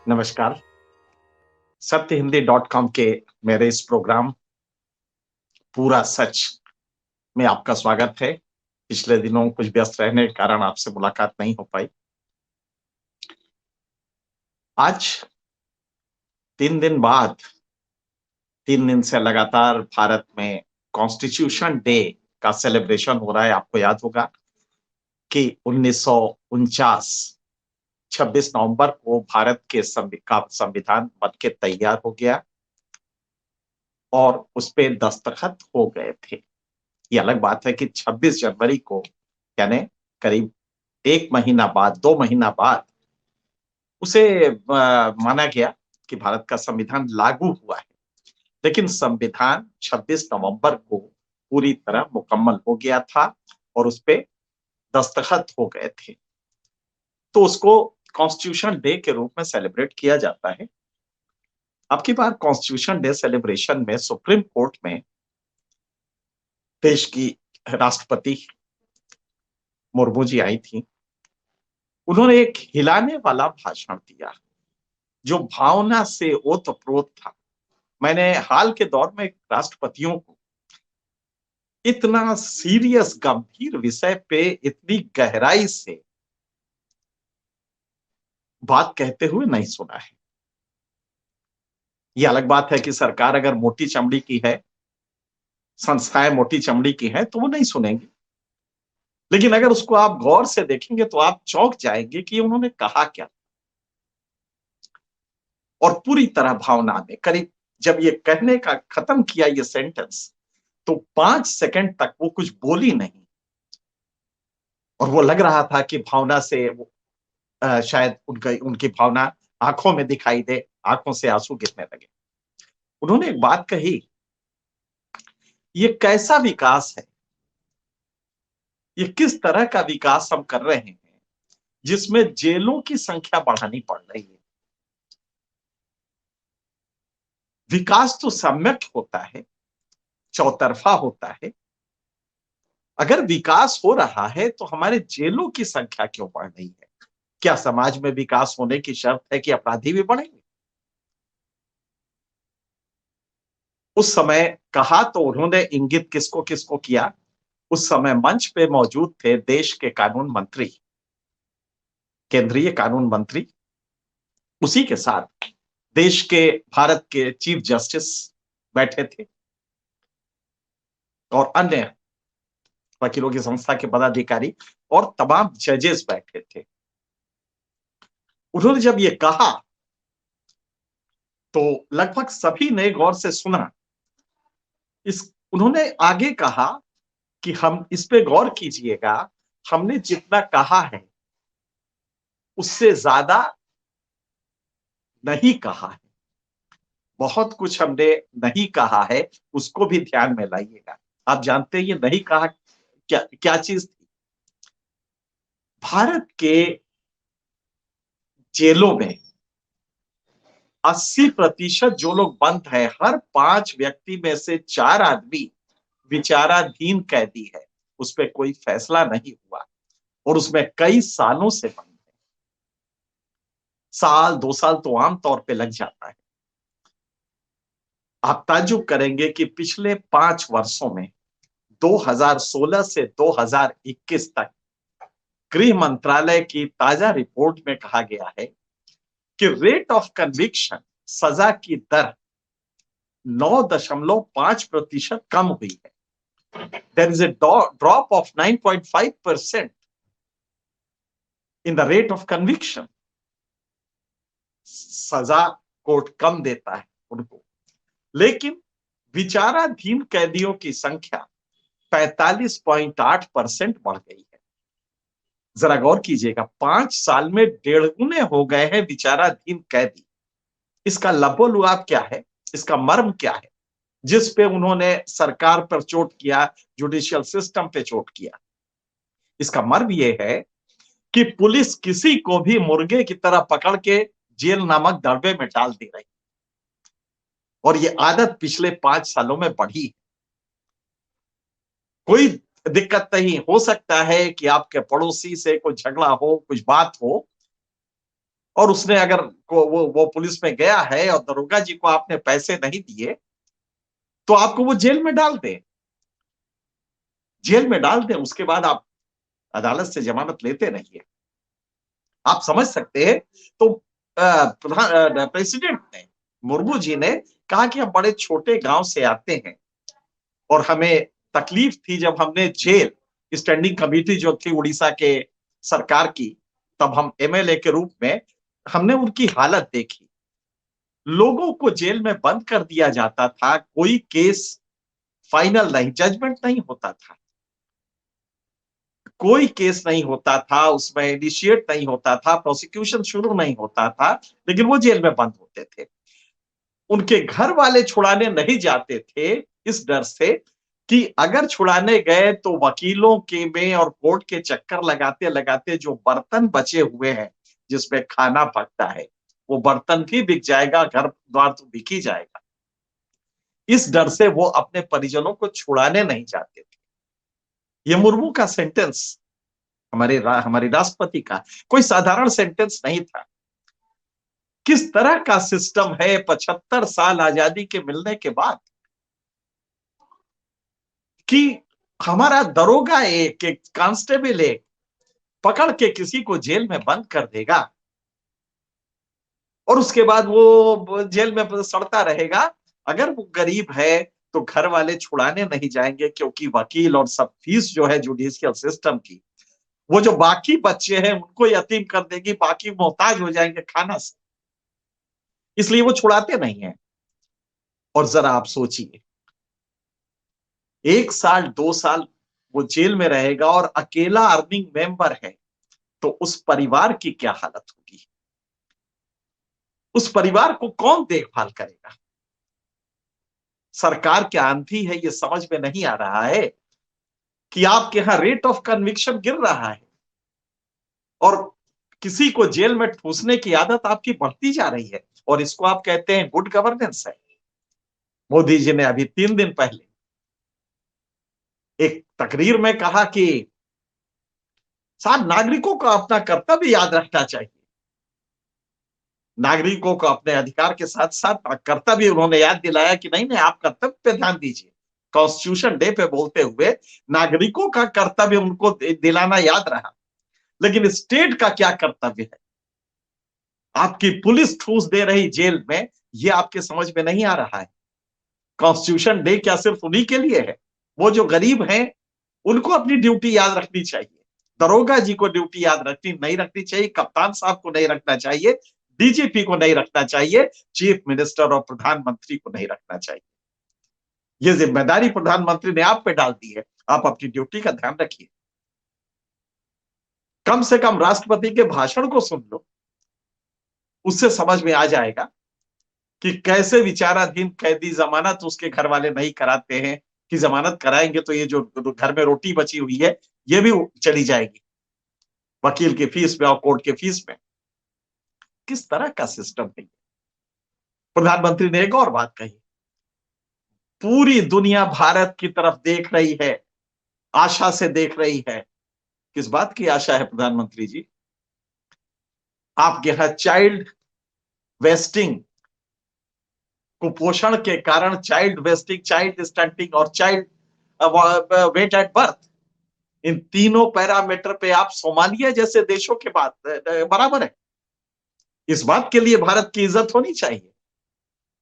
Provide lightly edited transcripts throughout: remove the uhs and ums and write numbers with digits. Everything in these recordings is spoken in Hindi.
नमस्कार। सत्यहिंदी.com के मेरे इस प्रोग्राम पूरा सच में आपका स्वागत है। पिछले दिनों कुछ व्यस्त रहने के कारण आपसे मुलाकात नहीं हो पाई। आज 3 दिन बाद 3 दिन से लगातार भारत में कॉन्स्टिट्यूशन डे का सेलिब्रेशन हो रहा है। आपको याद होगा कि 1949 26 नवंबर को भारत के संविधान बन के तैयार हो गया और उस पे दस्तखत हो गए थे। ये अलग बात है कि 26 जनवरी को यानी करीब 1 महीना बाद 2 महीना बाद उसे माना गया कि भारत का संविधान लागू हुआ है। लेकिन संविधान 26 नवंबर को पूरी तरह मुकम्मल हो गया था और उस पे दस्तखत हो गए थे। तो उसको कॉन्स्टिट्यूशन डे के रूप में सेलिब्रेट किया जाता है। अब की बार कॉन्स्टिट्यूशन डे सेलिब्रेशन में सुप्रीम कोर्ट में देश की राष्ट्रपति मुर्मू जी आई थी। उन्होंने एक हिलाने वाला भाषण दिया जो भावना से ओतप्रोत था। मैंने हाल के दौर में राष्ट्रपतियों को इतना सीरियस गंभीर विषय पे इतनी गहराई से बात कहते हुए नहीं सुना है। ये अलग बात है कि सरकार अगर मोटी चमड़ी की है, संस्थाएं मोटी चमड़ी की हैं, तो वो नहीं सुनेंगे। लेकिन अगर उसको आप गौर से देखेंगे तो आप चौंक जाएंगे कि उन्होंने कहा क्या। और पूरी तरह भावना में करीब जब ये कहने का खत्म किया ये सेंटेंस, तो 5 सेकंड तक वो कुछ बोली नहीं और वो लग रहा था कि भावना से वो शायद उनकी भावना आंखों में दिखाई दे, आंखों से आंसू गिरने लगे। उन्होंने एक बात कही, ये कैसा विकास है, ये किस तरह का विकास हम कर रहे हैं जिसमें जेलों की संख्या बढ़ानी पड़ रही है। विकास तो सम्यक होता है, चौतरफा होता है। अगर विकास हो रहा है तो हमारे जेलों की संख्या क्यों बढ़ रही है? क्या समाज में विकास होने की शर्त है कि अपराधी भी बढ़ेंगे? उस समय कहा तो उन्होंने इंगित किसको किसको किया? उस समय मंच पे मौजूद थे देश के कानून मंत्री, केंद्रीय कानून मंत्री, उसी के साथ देश के भारत के चीफ जस्टिस बैठे थे और अन्य वकीलों की संस्था के पदाधिकारी और तमाम जजेस बैठे थे। उन्होंने जब ये कहा तो लगभग सभी ने गौर से सुना। इस उन्होंने आगे कहा कि हम इस पे गौर कीजिएगा, हमने जितना कहा है उससे ज्यादा नहीं कहा है। बहुत कुछ हमने नहीं कहा है, उसको भी ध्यान में लाइएगा। आप जानते हैं ये नहीं कहा क्या क्या चीज थी? भारत के जेलों में 80% जो लोग बंद हैं, हर 5 व्यक्ति में से 4 आदमी विचाराधीन कैदी है। उस पर कोई फैसला नहीं हुआ और उसमें कई सालों से बंद है। साल 2 साल तो आम तौर पे लग जाता है। आप ताज्जुब करेंगे कि पिछले 5 वर्षों में 2016 से 2021 तक गृह मंत्रालय की ताजा रिपोर्ट में कहा गया है कि रेट ऑफ कन्विक्शन, सजा की दर 9.5% कम हुई है। There is a drop of 9.5% in the rate of conviction. सजा कोर्ट कम देता है उनको, लेकिन विचाराधीन कैदियों की संख्या 45.8% बढ़ गई है। जरा गौर कीजिएगा, 5 साल में 1.5 गुने हो गए हैं विचाराधीन कैदी। इसका लबोलुआब क्या है? इसका मर्म क्या है? जिस पे उन्होंने सरकार पर चोट किया, जुडिशियल सिस्टम पे चोट किया। इसका मर्म यह है कि पुलिस किसी को भी मुर्गे की तरह पकड़ के जेल नामक दड़बे में डाल दे रही और ये आदत पिछले 5 सालों में बढ़ी। कोई दिक्कत नहीं, हो सकता है कि आपके पड़ोसी से कोई झगड़ा हो, कुछ बात हो और उसने अगर वो पुलिस में गया है और दरोगा जी को आपने पैसे नहीं दिए, तो आपको वो जेल में डाल दे, जेल में डाल दे, उसके बाद आप अदालत से जमानत लेते नहीं है। आप समझ सकते हैं। तो प्रेसिडेंट ने, मुर्मू जी ने कहा कि हम बड़े छोटे गांव से आते हैं और हमें तकलीफ थी जब हमने जेल स्टैंडिंग कमेटी जो थी उड़ीसा के सरकार की, तब हम एमएलए के रूप में हमने उनकी हालत देखी। लोगों को जेल में बंद कर दिया जाता था, कोई केस फाइनल नहीं, जजमेंट नहीं होता था, कोई केस नहीं होता था, उसमें इनिशिएट नहीं होता था, प्रोसिक्यूशन शुरू नहीं होता था, लेकिन वो जेल में बंद होते थे। उनके घर वाले छुड़ाने नहीं जाते थे इस डर से कि अगर छुड़ाने गए तो वकीलों के में और कोर्ट के चक्कर लगाते लगाते जो बर्तन बचे हुए हैं जिसमें खाना पकता है, वो बर्तन भी बिक जाएगा, घर द्वार तो बिक ही जाएगा। इस डर से वो अपने परिजनों को छुड़ाने नहीं जाते थे। ये मुर्मू का सेंटेंस, हमारी राष्ट्रपति का कोई साधारण सेंटेंस नहीं था। किस तरह का सिस्टम है 75 साल आजादी के मिलने के बाद कि हमारा दरोगा एक कांस्टेबल एक पकड़ के किसी को जेल में बंद कर देगा और उसके बाद वो जेल में सड़ता रहेगा। अगर वो गरीब है तो घर वाले छुड़ाने नहीं जाएंगे, क्योंकि वकील और सब फीस जो है जुडिशियल सिस्टम की, वो जो बाकी बच्चे हैं उनको यतीम कर देगी, बाकी मोहताज हो जाएंगे खाना से, इसलिए वो छुड़ाते नहीं है। और जरा आप सोचिए, 1 साल 2 साल वो जेल में रहेगा और अकेला अर्निंग मेंबर है, तो उस परिवार की क्या हालत होगी? उस परिवार को कौन देखभाल करेगा? सरकार क्या आंधी है, ये समझ में नहीं आ रहा है कि आपके यहां रेट ऑफ कन्विक्शन गिर रहा है और किसी को जेल में ठूसने की आदत आपकी बढ़ती जा रही है, और इसको आप कहते हैं गुड गवर्नेंस है। मोदी जी ने अभी 3 दिन पहले एक तकरीर में कहा कि साहब, नागरिकों को अपना कर्तव्य याद रखना चाहिए। नागरिकों को अपने अधिकार के साथ साथ कर्तव्य उन्होंने याद दिलाया कि नहीं नहीं, आप कर्तव्य पे ध्यान दीजिए। कॉन्स्टिट्यूशन डे पे बोलते हुए नागरिकों का कर्तव्य उनको दिलाना याद रहा, लेकिन स्टेट का क्या कर्तव्य है? आपकी पुलिस ठूस दे रही जेल में, ये आपके समझ में नहीं आ रहा है। कॉन्स्टिट्यूशन डे क्या सिर्फ उन्हीं के लिए है? वो जो गरीब हैं उनको अपनी ड्यूटी याद रखनी चाहिए, दरोगा जी को ड्यूटी याद रखनी नहीं रखनी चाहिए, कप्तान साहब को नहीं रखना चाहिए, डीजीपी को नहीं रखना चाहिए, चीफ मिनिस्टर और प्रधानमंत्री को नहीं रखना चाहिए। ये जिम्मेदारी प्रधानमंत्री ने आप पे डाल दी है, आप अपनी ड्यूटी का ध्यान रखिए। कम से कम राष्ट्रपति के भाषण को सुन लो, उससे समझ में आ जाएगा कि कैसे विचाराधीन कैदी जमानत उसके घर वाले नहीं कराते हैं, कि जमानत कराएंगे तो ये जो घर में रोटी बची हुई है ये भी चली जाएगी वकील की फीस में और कोर्ट के फीस में। किस तरह का सिस्टम है? प्रधानमंत्री ने एक और बात कही, पूरी दुनिया भारत की तरफ देख रही है, आशा से देख रही है। किस बात की आशा है प्रधानमंत्री जी? आपके यहां चाइल्ड वेस्टिंग, कुपोषण के कारण चाइल्ड वेस्टिंग, चाइल्ड स्टंटिंग और चाइल्ड वेट एट बर्थ, इन तीनों पैरामीटर पे आप सोमालिया जैसे देशों के बाद बराबर है। इस बात के लिए भारत की इज्जत होनी चाहिए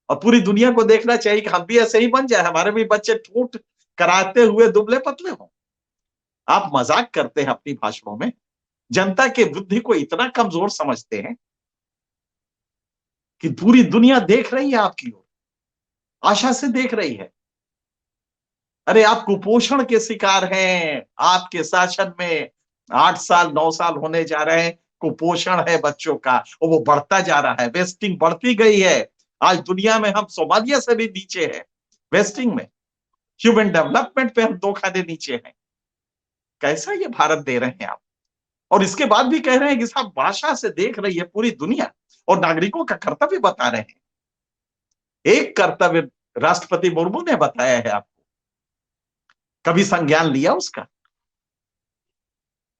और पूरी दुनिया को देखना चाहिए कि हम भी ऐसे ही बन जाए, हमारे भी बच्चे ठूठ कराते हुए दुबले पतले हों। आप मजाक करते हैं अपनी भाषणों में, जनता के बुद्धि को इतना कमजोर समझते हैं कि पूरी दुनिया देख रही है आपकी ओर, आशा से देख रही है। अरे आप कुपोषण के शिकार हैं, आपके शासन में 8 साल 9 साल होने जा रहे हैं, कुपोषण है बच्चों का और वो बढ़ता जा रहा है, वेस्टिंग बढ़ती गई है। आज दुनिया में हम सोमालिया से भी नीचे हैं वेस्टिंग में, ह्यूमन डेवलपमेंट पे हम 2 खाने नीचे हैं। कैसा ये भारत दे रहे हैं आप? और इसके बाद भी कह रहे हैं कि साहब भाषा से देख रही है पूरी दुनिया और नागरिकों का कर्तव्य बता रहे हैं। एक कर्तव्य राष्ट्रपति मुर्मू ने बताया है आपको, कभी संज्ञान लिया उसका?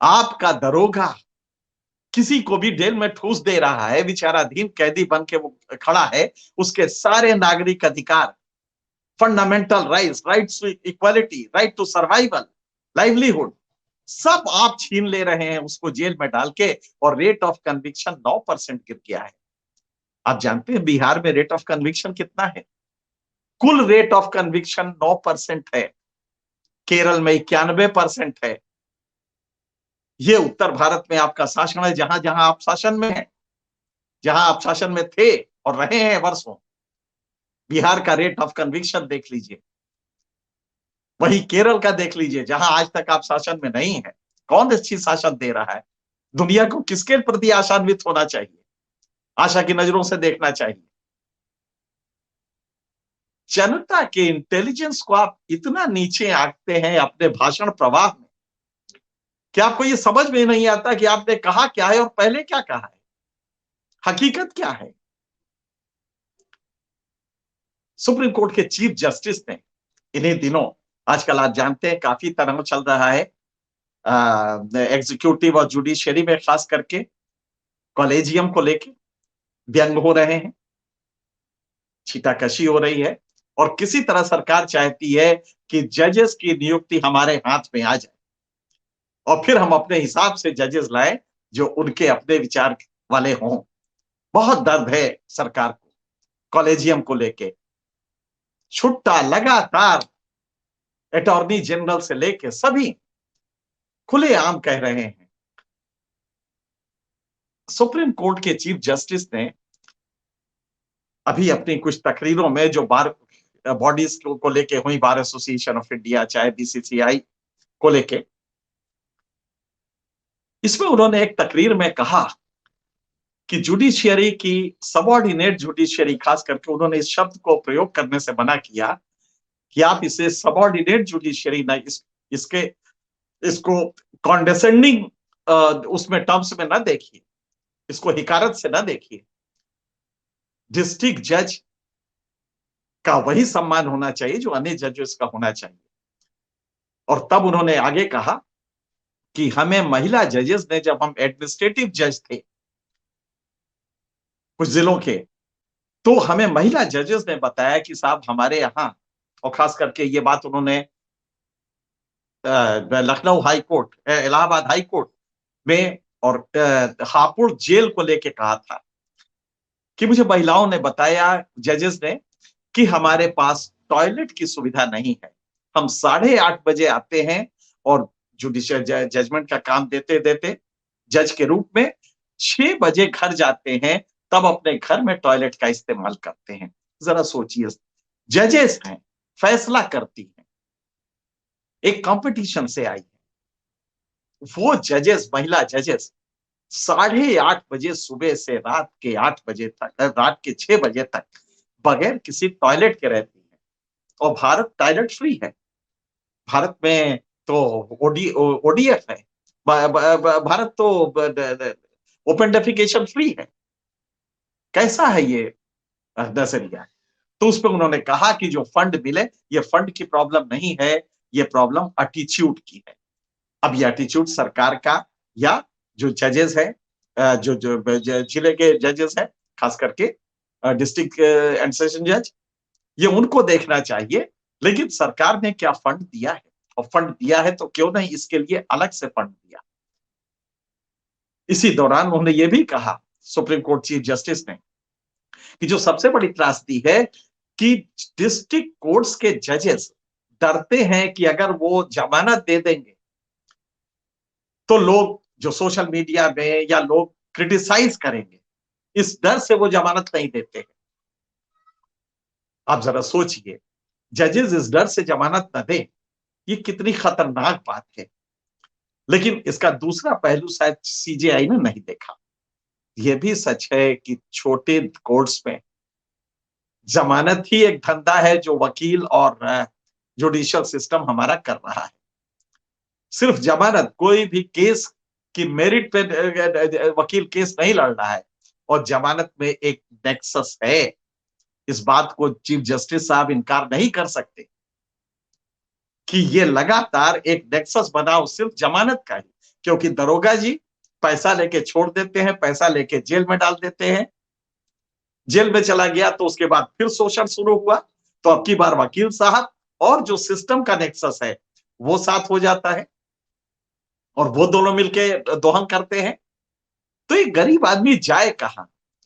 आपका दरोगा किसी को भी जेल में ठूस दे रहा है, विचाराधीन कैदी बन के वो खड़ा है, उसके सारे नागरिक अधिकार, fundamental rights, rights to equality, right to survival, livelihood, सब आप छीन ले रहे हैं उसको जेल में डाल के। और रेट ऑफ कन्विक्शन 9% गिर गया है। आप जानते हैं बिहार में रेट ऑफ कन्विक्शन कितना है? कुल रेट ऑफ कन्विक्शन 9% है। केरल में 91% है। ये उत्तर भारत में आपका शासन है, जहां जहां आप शासन में हैं, जहां आप शासन में थे और रहे हैं वर्षों। बिहार का रेट ऑफ कन्विक्शन देख लीजिए, वही केरल का देख लीजिए, जहां आज तक आप शासन में नहीं है। कौन अच्छी शासन दे रहा है? दुनिया को किसके प्रति आशान्वित होना चाहिए, आशा की नजरों से देखना चाहिए? जनता के इंटेलिजेंस को आप इतना नीचे आंकते हैं अपने भाषण प्रवाह में कि आपको ये समझ में नहीं आता कि आपने कहा क्या है और पहले क्या कहा है, हकीकत क्या है। सुप्रीम कोर्ट के चीफ जस्टिस ने इन्हीं दिनों, आजकल आप जानते हैं काफी तनाव चल रहा है एग्जीक्यूटिव और जुडिशियरी में, खास करके कॉलेजियम को लेके व्यंग हो रहे हैं, छीटाकशी हो रही है, और किसी तरह सरकार चाहती है कि जजेस की नियुक्ति हमारे हाथ में आ जाए और फिर हम अपने हिसाब से जजेस लाएं जो उनके अपने विचार वाले हों। बहुत दर्द है सरकार को कॉलेजियम को लेके। छुट्टा लगातार अटॉर्नी जनरल से लेके सभी खुलेआम कह रहे हैं। सुप्रीम कोर्ट के चीफ जस्टिस ने अभी अपनी कुछ तकरीरों में जो बार बॉडीज को लेके हुई, बार एसोसिएशन ऑफ इंडिया चाहे बीसीसीआई को लेके, इसमें उन्होंने एक तकरीर में कहा कि जुडिशियरी की सबऑर्डिनेट जुडिशियरी, खास करके उन्होंने इस शब्द को प्रयोग करने से मना किया कि आप इसे सबऑर्डिनेट जुडिशियरी ना, इसको कॉन्डेसेंडिंग उसमें टर्म्स में ना देखिए, इसको हिकारत से ना देखिए। डिस्ट्रिक्ट जज का वही सम्मान होना चाहिए जो अन्य जजेस का होना चाहिए। और तब उन्होंने आगे कहा कि हमें महिला जजेस ने, जब हम एडमिनिस्ट्रेटिव जज थे कुछ जिलों के, तो हमें महिला जजेस ने बताया कि साहब हमारे यहाँ, और खास करके ये बात उन्होंने Lucknow high court, Allahabad high court में और हापुड़ जेल को लेके कहा था कि मुझे महिलाओं ने बताया, जजेस ने, कि हमारे पास टॉयलेट की सुविधा नहीं है। हम 8:30 बजे आते हैं और जुडिशियल जजमेंट का काम देते देते जज के रूप में 6 बजे घर जाते हैं, तब अपने घर में टॉयलेट का इस्तेमाल करते हैं। जरा सोचिए, जजेस हैं, फैसला करती हैं, एक कंपटीशन से आई है, वो जजेस, महिला जजेस 8:30 बजे सुबह से रात के 8 बजे तक, रात के 6 बजे तक बगैर किसी टॉयलेट के रहती है। और भारत टॉयलेट फ्री है। भारत में तो ओडीएफ है। भारत तो ओपन डेफिकेशन फ्री है। कैसा है ये नजरिया? तो उस पर उन्होंने कहा कि जो फंड मिले, ये फंड की प्रॉब्लम नहीं है, ये प्रॉब्लम एटीट्यूड की है। अब ये एटीट्यूड सरकार का या जो जजेस है, जो जो जिले के जजेस है, खास करके डिस्ट्रिक्ट एंड सेशन जज, ये उनको देखना चाहिए। लेकिन सरकार ने क्या फंड दिया है, और फंड दिया है तो क्यों नहीं इसके लिए अलग से फंड दिया। इसी दौरान उन्होंने ये भी कहा, सुप्रीम कोर्ट चीफ जस्टिस ने, कि जो सबसे बड़ी त्रासदी है कि डिस्ट्रिक्ट कोर्ट्स के जजेस डरते हैं कि अगर वो जमानत दे देंगे तो लोग जो सोशल मीडिया में या लोग क्रिटिसाइज करेंगे, इस डर से वो जमानत नहीं देते हैं। आप जरा सोचिए, जजेस इस डर से जमानत न दें, ये कितनी खतरनाक बात है। लेकिन इसका दूसरा पहलू शायद सीजेआई ने नहीं देखा। यह भी सच है कि छोटे कोर्ट्स में जमानत ही एक धंधा है जो वकील और जुडिशियल सिस्टम हमारा कर रहा है। सिर्फ जमानत, कोई भी केस की मेरिट पे वकील केस नहीं लड़ रहा है, और जमानत में एक नेक्सस है। इस बात को चीफ जस्टिस साहब इनकार नहीं कर सकते कि ये लगातार एक नेक्सस बना सिर्फ जमानत का ही। क्योंकि दरोगा जी पैसा लेके छोड़ देते हैं, पैसा लेके जेल में डाल देते हैं। जेल में चला गया तो उसके बाद फिर शोषण शुरू हुआ, तो अब की बार वकील साहब और जो सिस्टम का नेक्सस है वो साथ हो जाता है और वो दोनों मिलके दोहन करते हैं। तो ये गरीब आदमी जाए कहां?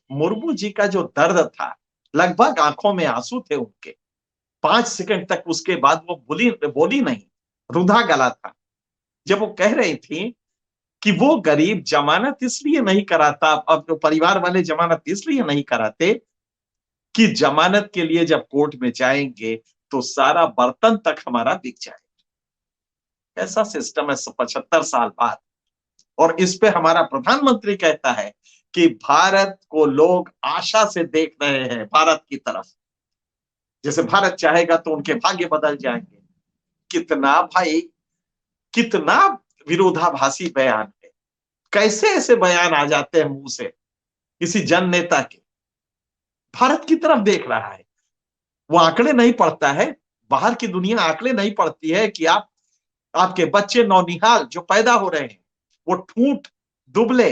मुर्मू जी का जो दर्द था, लगभग आंखों में आंसू थे उनके। 5 सेकंड तक उसके बाद वो बोली बोली नहीं, रुधा गला था जब वो कह रही थी कि वो गरीब जमानत इसलिए नहीं कराता, अब तो परिवार वाले जमानत इसलिए नहीं कराते कि जमानत के लिए जब कोर्ट में जाएंगे तो सारा बर्तन तक हमारा बिक जाए। ऐसा सिस्टम है 75 साल बाद। और इस पे हमारा प्रधानमंत्री कहता है कि भारत को लोग आशा से देख रहे हैं, भारत की तरफ। जैसे भारत चाहेगा तो उनके भाग्य बदल जाएंगे। कितना भाई, कितना विरोधाभासी बयान है। कैसे ऐसे बयान आ जाते हैं मुंह से किसी जन नेता के? भारत की तरफ देख रहा है, वो आंकड़े नहीं पढ़ता है। बाहर की दुनिया आंकड़े नहीं पढ़ती है कि आपके बच्चे नौनिहाल जो पैदा हो रहे हैं वो ठूंठ, दुबले,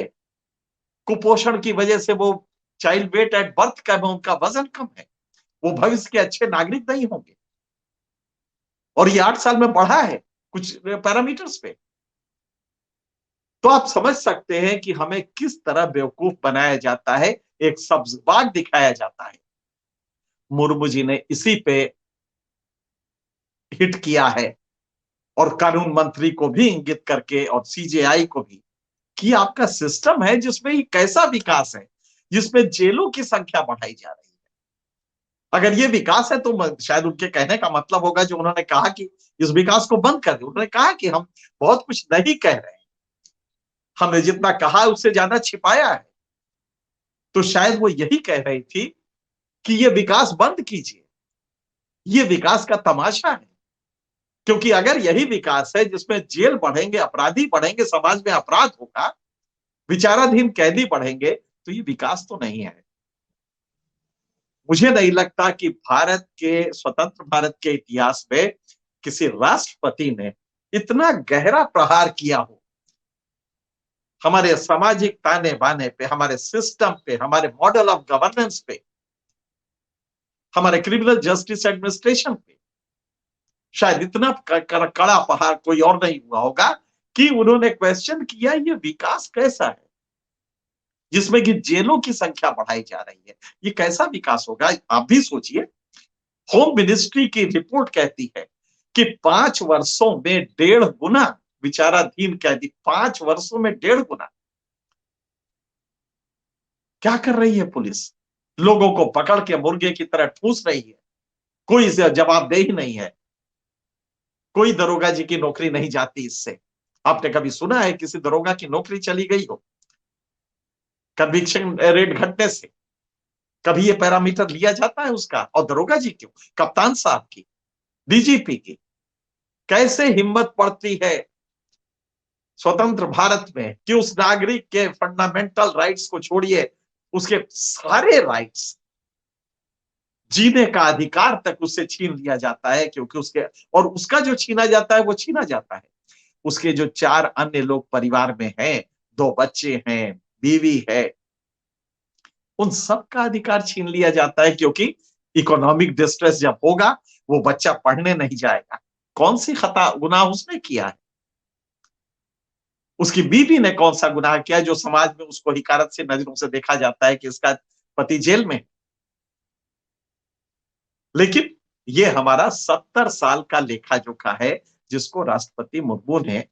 कुपोषण की वजह से वो चाइल्ड वेट एट बर्थ कम है, उनका वजन कम है, वो भविष्य के अच्छे नागरिक नहीं होंगे। और ये 8 साल में बढ़ा है कुछ पैरामीटर्स पे। तो आप समझ सकते हैं कि हमें किस तरह बेवकूफ बनाया जाता है, एक सब्ज बाग दिखाया जाता है। मुर्मू जी ने इसी पे हिट किया है और कानून मंत्री को भी इंगित करके और सीजेआई को भी, कि आपका सिस्टम है जिसमें ये कैसा विकास है, जिसमें जेलों की संख्या बढ़ाई जा रही है। अगर ये विकास है तो शायद उनके कहने का मतलब होगा जो उन्होंने कहा कि इस विकास को बंद कर दे। उन्होंने कहा कि हम बहुत कुछ नहीं कह रहे हैं, हमने जितना कहा है उससे ज्यादा छिपाया है। तो शायद वो यही कह रही थी कि ये विकास बंद कीजिए, ये विकास का तमाशा है। क्योंकि अगर यही विकास है जिसमें जेल बढ़ेंगे, अपराधी बढ़ेंगे, समाज में अपराध होगा, विचाराधीन कैदी बढ़ेंगे, तो ये विकास तो नहीं है। मुझे नहीं लगता कि भारत के, स्वतंत्र भारत के इतिहास में किसी राष्ट्रपति ने इतना गहरा प्रहार किया हो हमारे सामाजिक ताने बाने पे, हमारे सिस्टम पे, हमारे मॉडल ऑफ गवर्नेंस पे, हमारे क्रिमिनल जस्टिस एडमिनिस्ट्रेशन पे। शायद इतना कड़ा प्रहार कोई और नहीं हुआ होगा कि उन्होंने क्वेश्चन किया ये विकास कैसा है जिसमें कि जेलों की संख्या बढ़ाई जा रही है। ये कैसा विकास होगा? आप भी सोचिए। होम मिनिस्ट्री की रिपोर्ट कहती है कि 5 वर्षों में 1.5 गुना विचाराधीन कैदी, 5 वर्षों में 1.5 गुना। क्या कर रही है पुलिस? लोगों को पकड़ के मुर्गे की तरह ठूस रही है, कोई जवाबदेही नहीं है। कोई दरोगा जी की नौकरी नहीं जाती इससे। आपने कभी सुना है किसी दरोगा की नौकरी चली गई हो कन्विक्शन रेट घटने से? कभी ये पैरामीटर लिया जाता है उसका? और दरोगा जी क्यों, कप्तान साहब की, डीजीपी की कैसे हिम्मत पड़ती है स्वतंत्र भारत में कि उस नागरिक के फंडामेंटल राइट्स को छोड़िए, उसके सारे राइट्स, जीने का अधिकार तक उससे छीन लिया जाता है। क्योंकि उसके, और उसका जो छीना जाता है वो छीना जाता है, उसके जो 4 अन्य लोग परिवार में हैं, 2 बच्चे हैं, बीवी है, उन सब का अधिकार छीन लिया जाता है। क्योंकि इकोनॉमिक डिस्ट्रेस जब होगा वो बच्चा पढ़ने नहीं जाएगा। कौन सी खता गुनाह उसने किया है? उसकी बीवी ने कौन सा गुनाह किया जो समाज में उसको हिकारत से नजरों से देखा जाता है कि इसका पति जेल में? लेकिन ये हमारा 70 साल का लेखा जोखा है जिसको राष्ट्रपति मुर्मू ने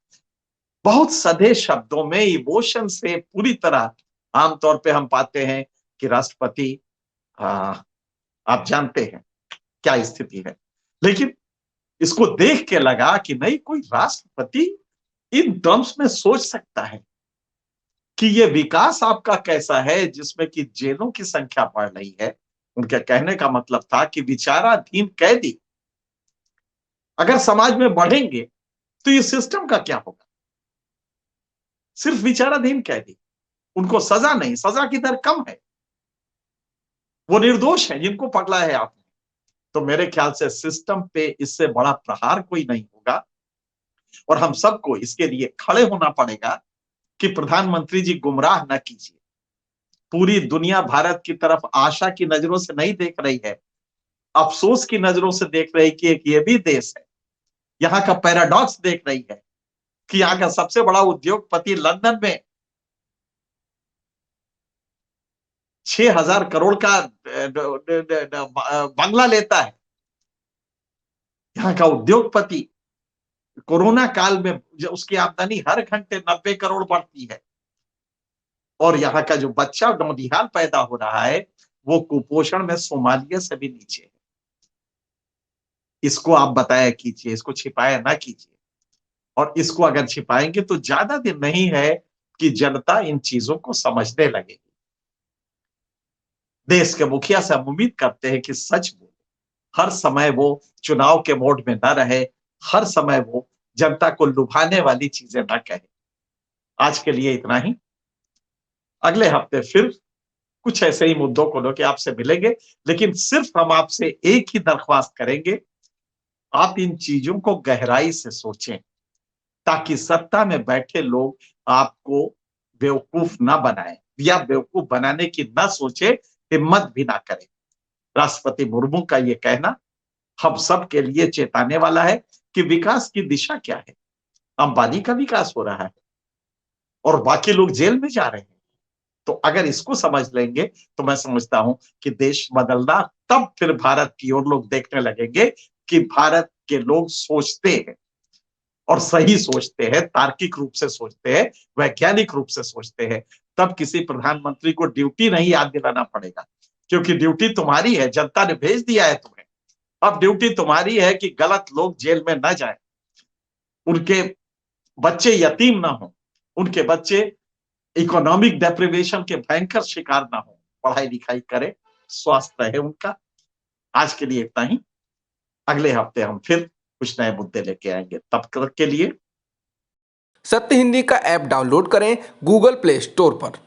बहुत सधे शब्दों में, इमोशन से पूरी तरह, आमतौर पे हम पाते हैं कि राष्ट्रपति, आप जानते हैं क्या स्थिति है। लेकिन इसको देख के लगा कि नहीं, कोई राष्ट्रपति इन टर्म्स में सोच सकता है कि ये विकास आपका कैसा है जिसमें कि जेलों की संख्या बढ़ रही है। उनके कहने का मतलब था कि विचाराधीन कैदी अगर समाज में बढ़ेंगे तो ये सिस्टम का क्या होगा? सिर्फ विचाराधीन कैदी, उनको सजा नहीं, सजा की दर कम है, वो निर्दोष है जिनको पकड़ा है आपने। तो मेरे ख्याल से सिस्टम पे इससे बड़ा प्रहार कोई नहीं होगा और हम सबको इसके लिए खड़े होना पड़ेगा कि प्रधानमंत्री जी गुमराह न कीजिए। पूरी दुनिया भारत की तरफ आशा की नजरों से नहीं देख रही है, अफसोस की नजरों से देख रही कि एक ये भी देश है। यहाँ का पैराडॉक्स देख रही है कि यहाँ का सबसे बड़ा उद्योगपति लंदन में 6,000 करोड़ का बंगला लेता है। यहाँ का उद्योगपति कोरोना काल में उसकी आमदनी हर घंटे 90 करोड़ बढ़ती है, और यहाँ का जो बच्चा नौनिहाल पैदा हो रहा है वो कुपोषण में सोमालिया से भी नीचे है। इसको आप बताया कीजिए, इसको छिपाया ना कीजिए। और इसको अगर छिपाएंगे तो ज्यादा दिन नहीं है कि जनता इन चीजों को समझने लगेगी। देश के मुखिया से हम उम्मीद करते हैं कि सच बोले, हर समय वो चुनाव के मोड में न रहे, हर समय वो जनता को लुभाने वाली चीजें न कहे। आज के लिए इतना ही। अगले हफ्ते फिर कुछ ऐसे ही मुद्दों को लेकर आपसे मिलेंगे, लेकिन सिर्फ हम आपसे एक ही दरख्वास्त करेंगे, आप इन चीजों को गहराई से सोचें, ताकि सत्ता में बैठे लोग आपको बेवकूफ ना बनाएं या बेवकूफ बनाने की ना सोचे, हिम्मत भी ना करें। राष्ट्रपति मुर्मू का ये कहना हम सब के लिए चेताने वाला है कि विकास की दिशा क्या है। अंबानी का विकास हो रहा है और बाकी लोग जेल में जा रहे हैं। तो अगर इसको समझ लेंगे तो मैं समझता हूं कि देश बदलना, तब फिर भारत की ओर लोग देखने लगेंगे कि भारत के लोग सोचते हैं और सही सोचते हैं, तार्किक रूप से सोचते हैं, वैज्ञानिक रूप से सोचते हैं। तब किसी प्रधानमंत्री को ड्यूटी नहीं याद दिलाना पड़ेगा, क्योंकि ड्यूटी तुम्हारी है, जनता ने भेज दिया है तुम्हें। अब ड्यूटी तुम्हारी है कि गलत लोग जेल में न जाएं, उनके बच्चे यतीम ना हो, उनके बच्चे इकोनॉमिक डेप्रिवेशन के भयंकर शिकार ना हो, पढ़ाई लिखाई करे, स्वास्थ्य रहे उनका। आज के लिए इतना ही। अगले हफ्ते हम फिर कुछ नए मुद्दे लेके आएंगे। तब तक के लिए सत्य हिंदी का ऐप डाउनलोड करें गूगल प्ले स्टोर पर।